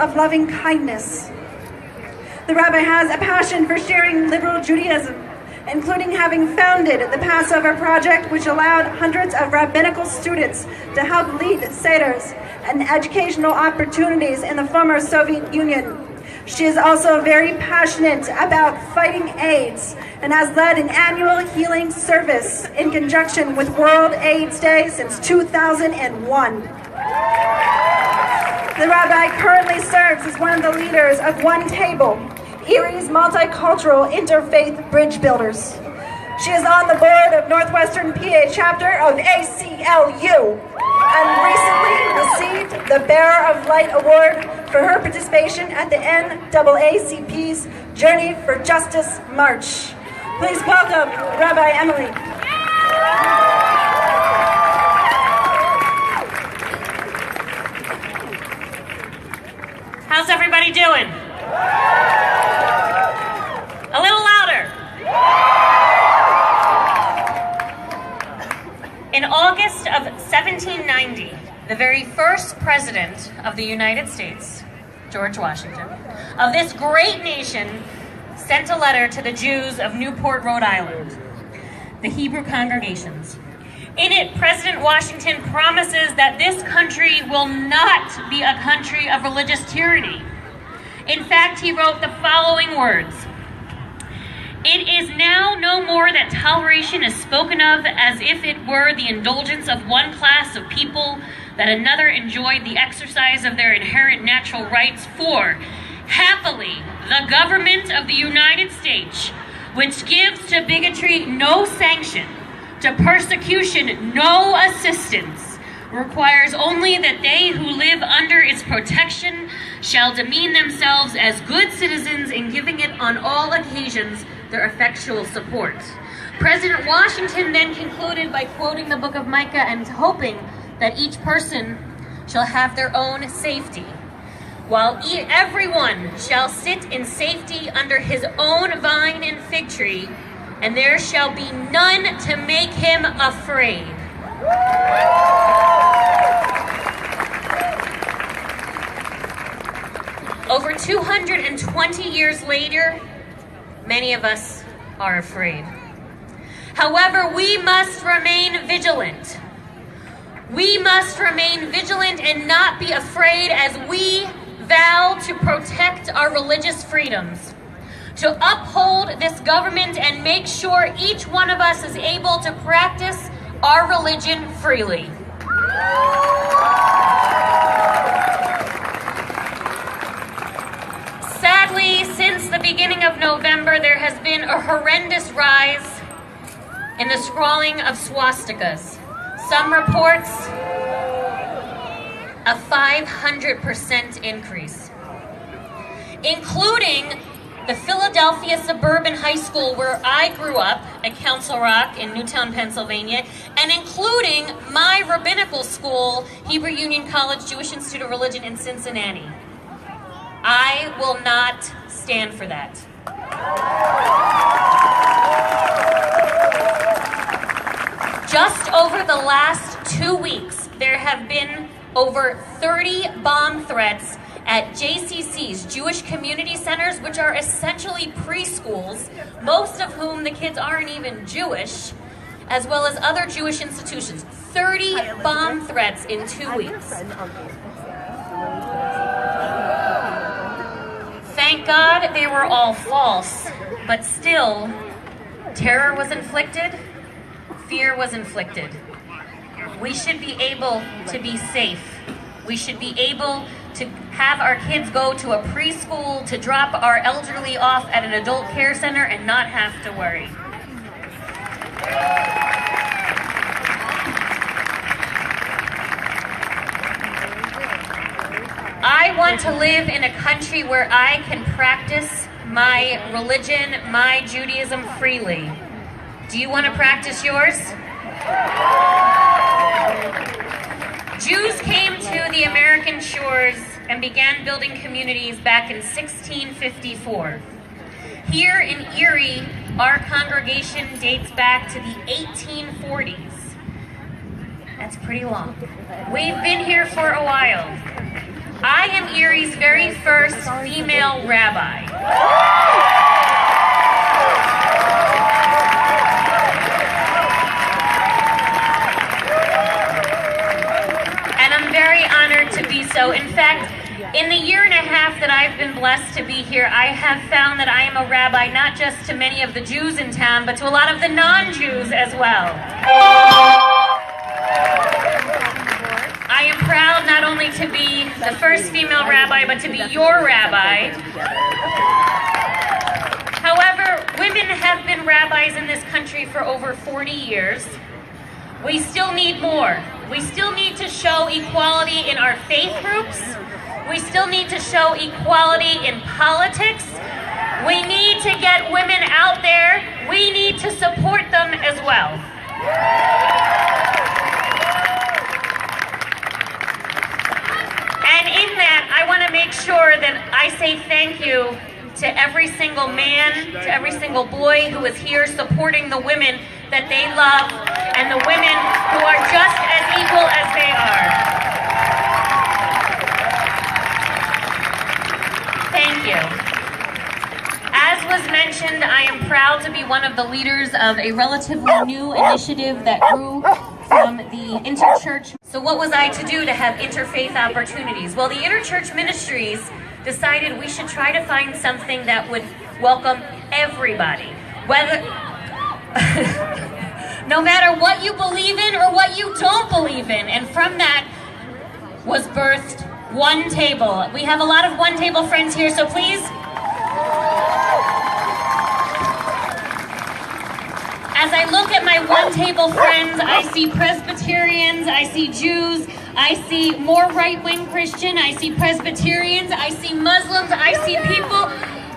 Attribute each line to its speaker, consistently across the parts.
Speaker 1: of loving kindness. The Rabbi has a passion for sharing liberal Judaism, including having founded the Passover Project, which allowed hundreds of rabbinical students to help lead seders and educational opportunities in the former Soviet Union. She is also very passionate about fighting AIDS and has led an annual healing service in conjunction with World AIDS Day since 2001. The Rabbi currently serves as one of the leaders of One Table, Erie's multicultural interfaith bridge builders. She is on the board of Northwestern PA chapter of ACLU and recently received the Bearer of Light Award for her participation at the NAACP's Journey for Justice March. Please welcome Rabbi Emily.
Speaker 2: How's everybody doing? A little louder. In August of 1790, the very first president of the United States, George Washington, of this great nation, sent a letter to the Jews of Newport, Rhode Island, the Hebrew congregations. In it, President Washington promises that this country will not be a country of religious tyranny. In fact, he wrote the following words: "It is now no more that toleration is spoken of as if it were the indulgence of one class of people that another enjoyed the exercise of their inherent natural rights, for happily the government of the United States, which gives to bigotry no sanction, to persecution no assistance, requires only that they who live under its protection shall demean themselves as good citizens in giving it on all occasions their effectual support." President Washington then concluded by quoting the book of Micah and hoping that each person shall have their own safety, while everyone shall sit in safety under his own vine and fig tree, and there shall be none to make him afraid. Over 220 years later, many of us are afraid. However, we must remain vigilant. We must remain vigilant and not be afraid as we vow to protect our religious freedoms, to uphold this government and make sure each one of us is able to practice our religion freely. Sadly, since the beginning of November, there has been a horrendous rise in the scrawling of swastikas. Some reports a 500% increase, including the Philadelphia Suburban High School where I grew up at Council Rock in Newtown, Pennsylvania, and including my rabbinical school, Hebrew Union College Jewish Institute of Religion in Cincinnati. I will not stand for that. Just over the last 2 weeks, there have been over 30 bomb threats at JCC's, Jewish Community Centers, which are essentially preschools, most of whom the kids aren't even Jewish, as well as other Jewish institutions. 30 bomb threats in 2 weeks. Thank God they were all false, but still, terror was inflicted, fear was inflicted. We should be able to be safe. We should be able to have our kids go to a preschool, to drop our elderly off at an adult care center and not have to worry. I want to live in a country where I can practice my religion, my Judaism freely. Do you want to practice yours? Jews came to the American shores and began building communities back in 1654. Here in Erie, our congregation dates back to the 1840s. That's pretty long. We've been here for a while. I am Erie's very first female rabbi. And I'm very honored to be so. In fact, in the year and a half that I've been blessed to be here, I have found that I am a rabbi not just to many of the Jews in town, but to a lot of the non-Jews as well. I am proud not only to be the first female rabbi, but to be your rabbi. However, women have been rabbis in this country for over 40 years. We still need more. We still need to show equality in our faith groups. We still need to show equality in politics. We need to get women out there. We need to support them as well. And in that, I want to make sure that I say thank you to every single man, to every single boy who is here supporting the women that they love and the women who are just as equal as they are. Thank you. As was mentioned, I am proud to be one of the leaders of a relatively new initiative that grew from the interchurch. So what was I to do to have interfaith opportunities? Well, the interchurch ministries decided we should try to find something that would welcome everybody, whether no matter what you believe in or what you don't believe in. And from that was birthed One Table. We have a lot of One Table friends here, so please. As I look at my One Table friends, I see Presbyterians, I see Jews, I see more right-wing Christian, I see Presbyterians, I see Muslims, I see people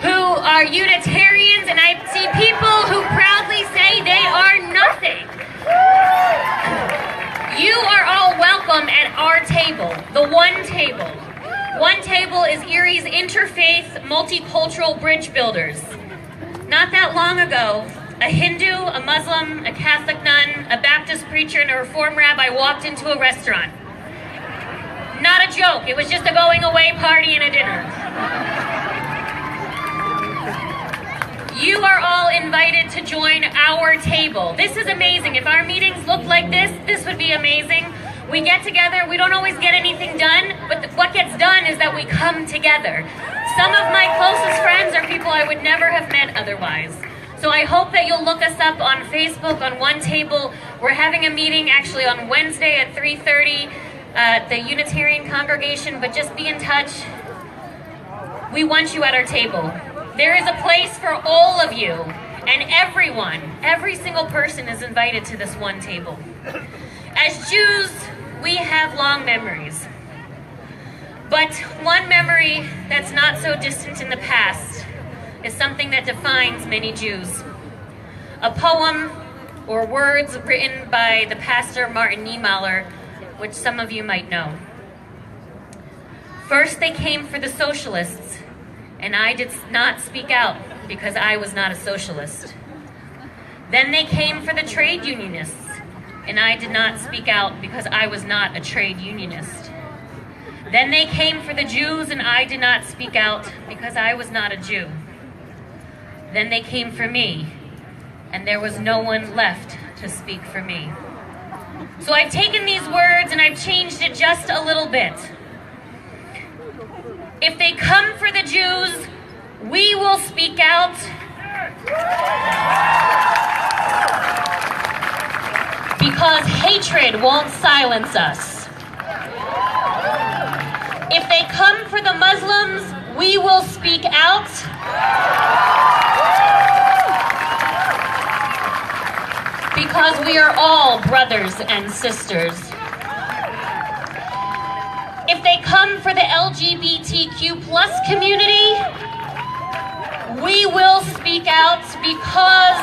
Speaker 2: who are Unitarians, and I see people who proudly say they are nothing. You are all welcome at our table, the One Table. One Table is Erie's interfaith, multicultural bridge builders. Not that long ago, a Hindu, a Muslim, a Catholic nun, a Baptist preacher, and a Reform rabbi walked into a restaurant. Not a joke, it was just a going away party and a dinner. You are all invited to join our table. This is amazing. If our meetings looked like this would be amazing. We get together, we don't always get anything done, but what gets done is that we come together. Some of my closest friends are people I would never have met otherwise. So I hope that you'll look us up on Facebook, on One Table. We're having a meeting actually on Wednesday at 3:30 at the Unitarian congregation, but just be in touch. We want you at our table. There is a place for all of you, and everyone, every single person is invited to this One Table. As Jews, we have long memories. But one memory that's not so distant in the past is something that defines many Jews. A poem or words written by the pastor Martin Niemöller, which some of you might know. First they came for the socialists, and I did not speak out because I was not a socialist. Then they came for the trade unionists, and I did not speak out because I was not a trade unionist. Then they came for the Jews, and I did not speak out because I was not a Jew. Then they came for me, and there was no one left to speak for me. So I've taken these words and I've changed it just a little bit. If they come for the Jews, we will speak out. Because hatred won't silence us. If they come for the Muslims, we will speak out. Because we are all brothers and sisters. If they come for the LGBTQ+ community, we will speak out because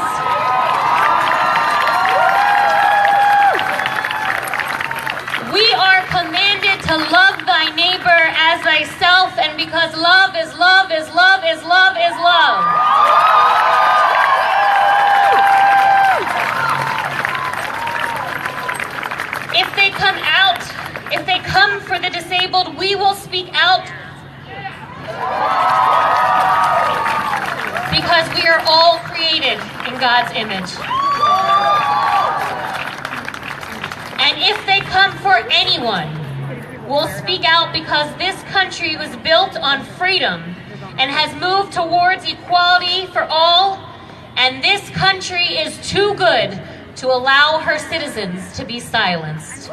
Speaker 2: we are commanded to love thy neighbor as thyself, and because love is love is love is love is love. If they come for the disabled disabled, we will speak out because we are all created in God's image. And if they come for anyone, we'll speak out because this country was built on freedom and has moved towards equality for all, and this country is too good to allow her citizens to be silenced.